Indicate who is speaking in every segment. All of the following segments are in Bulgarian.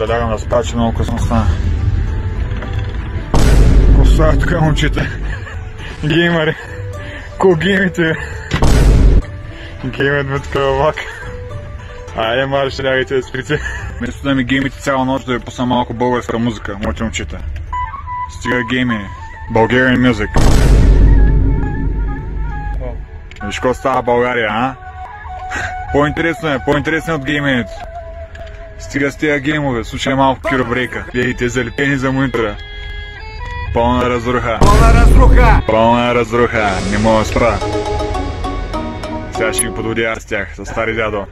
Speaker 1: Да лягам да спя, че много късно стана. Поставя тук момчета. Геймери. Ко геймите? Геймът ме такава влак. Айде, мали, ще лягайте да сприте. Вместо да ми геймите цяла нощ, да ви пусна малко българска музика, моите момчета. Стига гейми. Bulgarian music. Виж какво става в България, а? По-интересно е от гейменето. Стига с тия геймове, слушай малко Киро Брейка. Видите залепени за монитора. Пълна разруха! Не мога да спра. Сега ще ги подводя с тях, с стари дядо.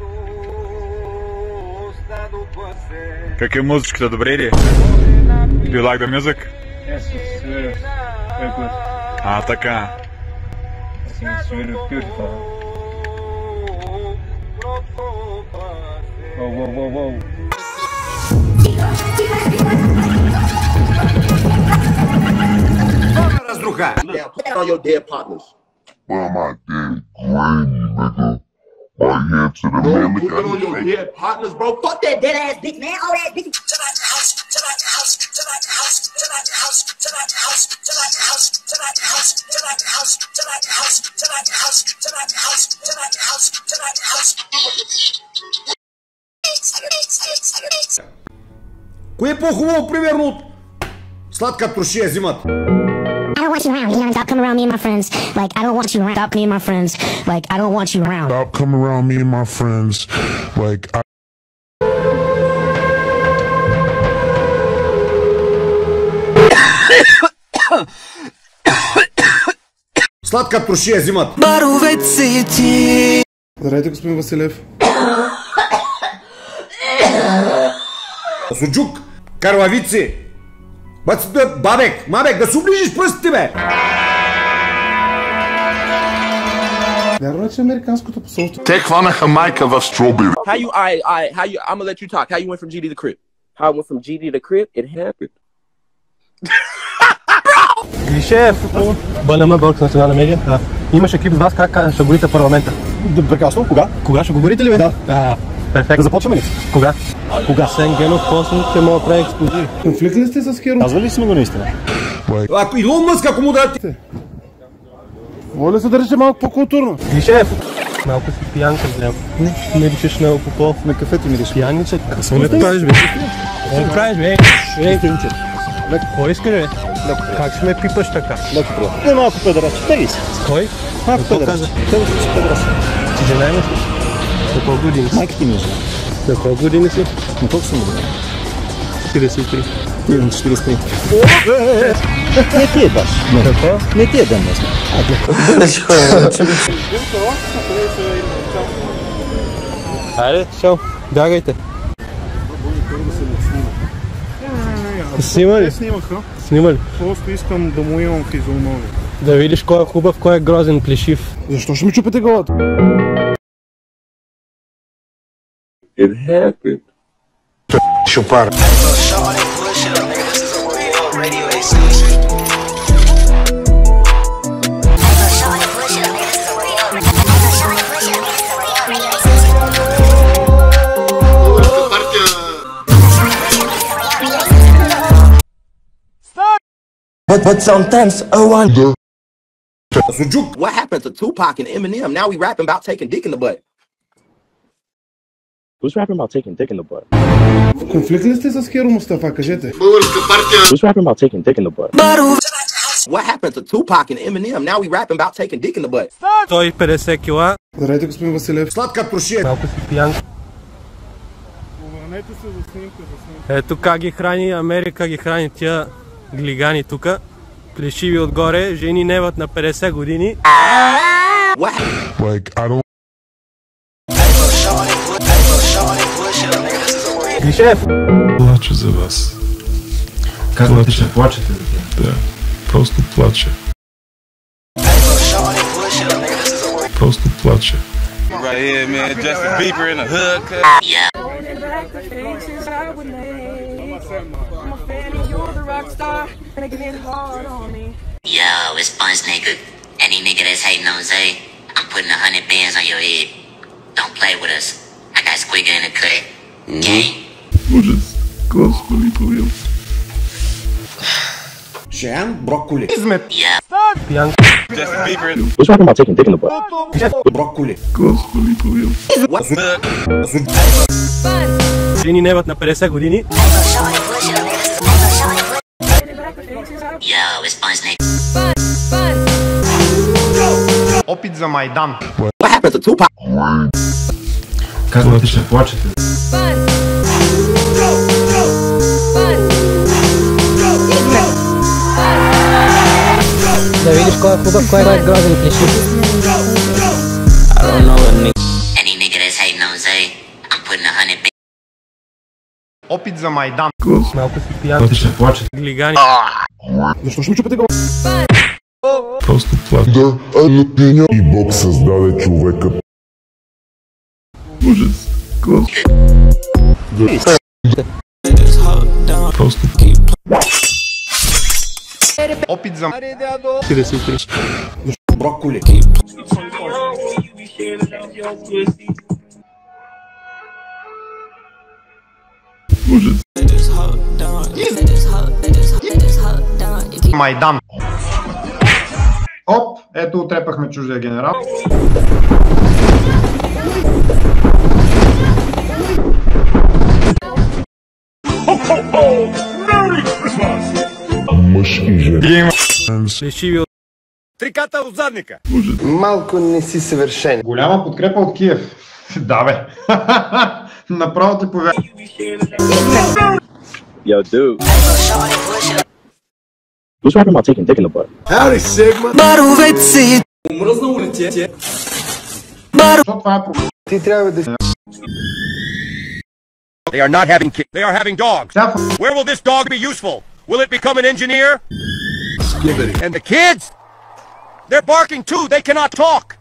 Speaker 1: Как е музичката, добре ли? Do you like the music?
Speaker 2: Yes, it's very good.
Speaker 1: А, така.
Speaker 2: I think it's very beautiful. Whoa.
Speaker 3: Разруха! Now put that on your dead partners.
Speaker 4: Well, my dead granny, nigga. My head to the man,
Speaker 3: Put that on your dead partners, bro. Fuck that dead ass bitch, man. All that bitch. Кое е по-хубаво, примерно, от сладка туршия зимата?
Speaker 5: I don't want you around. You know, stop coming around me and my friends. Like, I don't want you around. Stop me and my friends. Like, I don't want you around.
Speaker 4: Stop coming around me and my friends. Like,
Speaker 3: Сладка туршия зимата.
Speaker 6: Здравейте, господин Василев.
Speaker 3: Суджук, карлавици. Бабек, мамек, да се оближиш пръстите, бе!
Speaker 6: Вярно е, че американското посолство...
Speaker 4: те хванаха майка в Strawberry.
Speaker 7: I'm gonna let you talk. How you went from GD to Crip? How I went from GD to Crip? It happened.
Speaker 8: Клише, БНМ, Българска национална медия. Имаш екип с вас, как ще горите парламента?
Speaker 6: Прекрасно, кога?
Speaker 8: Кога ще го горите ли, бе?
Speaker 6: Да.
Speaker 8: Перфектно.
Speaker 6: Да започваме ли?
Speaker 8: Кога? Сен Генов после ще мога да прави експлозиви.
Speaker 6: Конфликт ли сте с Херо?
Speaker 8: Казвали ли си ми го наистина?
Speaker 3: Ако Илон Мъск, ако му дадете...
Speaker 6: Моля се държите малко по-културно.
Speaker 8: Клише, малко си пиянка, гледам. Не личиш на алкохол.
Speaker 6: На кафето ми лиш.
Speaker 8: Пияниче, какво ли правиш, бе? Какво правиш, бе? Кой искаш, бе? Как ще ме пипаш така?
Speaker 6: Леко приятел. Не, малко педерас. Теги се.
Speaker 8: Кой?
Speaker 6: Малко педерас. Теги си педерас.
Speaker 8: Ти жена имаш ли? На колко години си?
Speaker 6: Майка ти ми е жена.
Speaker 8: На колко години си?
Speaker 6: На колко съм години?
Speaker 8: 43.
Speaker 6: Ти имам 43. Не ти е баш.
Speaker 8: Какво?
Speaker 6: Не ти е ден днес.
Speaker 8: Хайде, шо, бягайте. Снима ли? Снима ли?
Speaker 6: Просто искам да му имам физиономия.
Speaker 8: Да видиш кой е хубав, кой е грозен, плешив.
Speaker 6: Защо ще ми чупите главата?
Speaker 7: It happened.
Speaker 4: Шопар.
Speaker 3: But sometimes I wonder. Sujuk, what happened to Tupac and Eminem? Now we rapping about taking dick in the butt.
Speaker 7: Who's rapping about taking dick in the butt?
Speaker 6: Конфликт ли сте с Херо, Мустафа? Кажете.
Speaker 7: Who's rapping about taking dick in the butt?
Speaker 3: What happened to Tupac and Eminem? Now we rapping about taking dick in the butt.
Speaker 8: 150 кила.
Speaker 6: Здравейте, господин Василев.
Speaker 3: Сладка туршия.
Speaker 8: Малко си пиянка.
Speaker 6: Обърнете се за снимка,
Speaker 8: Ето как ги храни Америка, ги храни тия глигани тука. Плешиви отгоре, жени неват на 50 години.
Speaker 4: Like, I don't...
Speaker 8: Клишев!
Speaker 4: Плача за вас.
Speaker 2: Казвате, че плачете за тях.
Speaker 4: Да, просто плача. Просто плача.
Speaker 9: Right here, man. Justin Bieber in the hood.
Speaker 5: Yeah. Yo, it's Buns, nigga. Any nigga that's hating on Zay, I'm putting 100 bands on your head. Don't play with us. I got Squigger in the cut. Gang.
Speaker 4: Ужас.
Speaker 2: Господи, помил.
Speaker 3: Шеян, брокколи.
Speaker 8: Пиянка.
Speaker 9: Justin Bieber in
Speaker 3: What's talking about taking dick in the butt? Брокколи.
Speaker 2: Господи, помил.
Speaker 8: Жени неват на 50 години.
Speaker 5: Yo, it's Bunsnake.
Speaker 6: Опит за Майдан.
Speaker 3: What happened to Tupac?
Speaker 2: Казвате, ще плачете.
Speaker 6: Да видиш кой е хубав, кой е грозен клиши.
Speaker 5: Any nigga that's hating on Zay, I'm putting 100 bands.
Speaker 6: Опит за Майдан.
Speaker 8: Малко си пиян.
Speaker 2: Казвате, ще плачете.
Speaker 8: Глигани.
Speaker 3: Защо ще ми чупите го?
Speaker 2: Просто плачете.
Speaker 4: Да, алюпиня. И Бог създаде човека.
Speaker 2: Ужас. Господи. Просто
Speaker 6: Опит за...
Speaker 8: 43.
Speaker 3: Брокколи.
Speaker 2: ужас.
Speaker 6: Майдан.
Speaker 10: Оп, ето отрепахме чуждия генерал.
Speaker 4: Мъж и жена.
Speaker 8: Лешиви от...
Speaker 7: Триката от задника.
Speaker 6: Малко не си съвършен.
Speaker 10: Голяма подкрепа от Киев. Да бе. Направо ти повярвам.
Speaker 7: Yo, dude.
Speaker 3: Who's talking about taking dick in the butt?
Speaker 10: Защо това е проблем?
Speaker 6: Ти трябва да...
Speaker 7: They are not having kids. They are having dogs.
Speaker 10: Тя
Speaker 7: Where will this dog be useful? Will it become an engineer? And the kids? They're barking too. They cannot talk.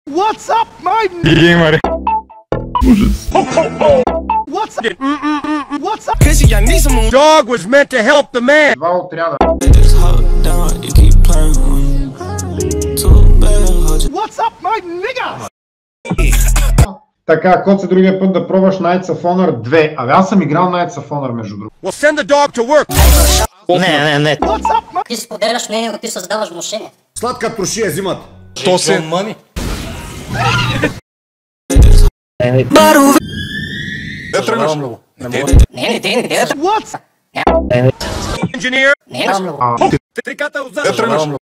Speaker 6: What's up, my...
Speaker 2: Ужас.
Speaker 6: What's up? What's up?
Speaker 7: Dog was meant to help the man.
Speaker 10: два отряда.
Speaker 6: What's up, my nigga?
Speaker 10: Така, Коце, другия път да пробваш Knights of Honor 2. Абе, аз съм играл Knights of Honor, между другото.
Speaker 7: We'll send the dog to work.
Speaker 6: What's up, my...
Speaker 11: Ти споделяш мнението, ти създаваш внушение.
Speaker 3: Сладка трошия зимат.
Speaker 2: Що се?
Speaker 11: Не,
Speaker 6: What's...
Speaker 7: Engineer.
Speaker 11: не,
Speaker 7: Триката от задника.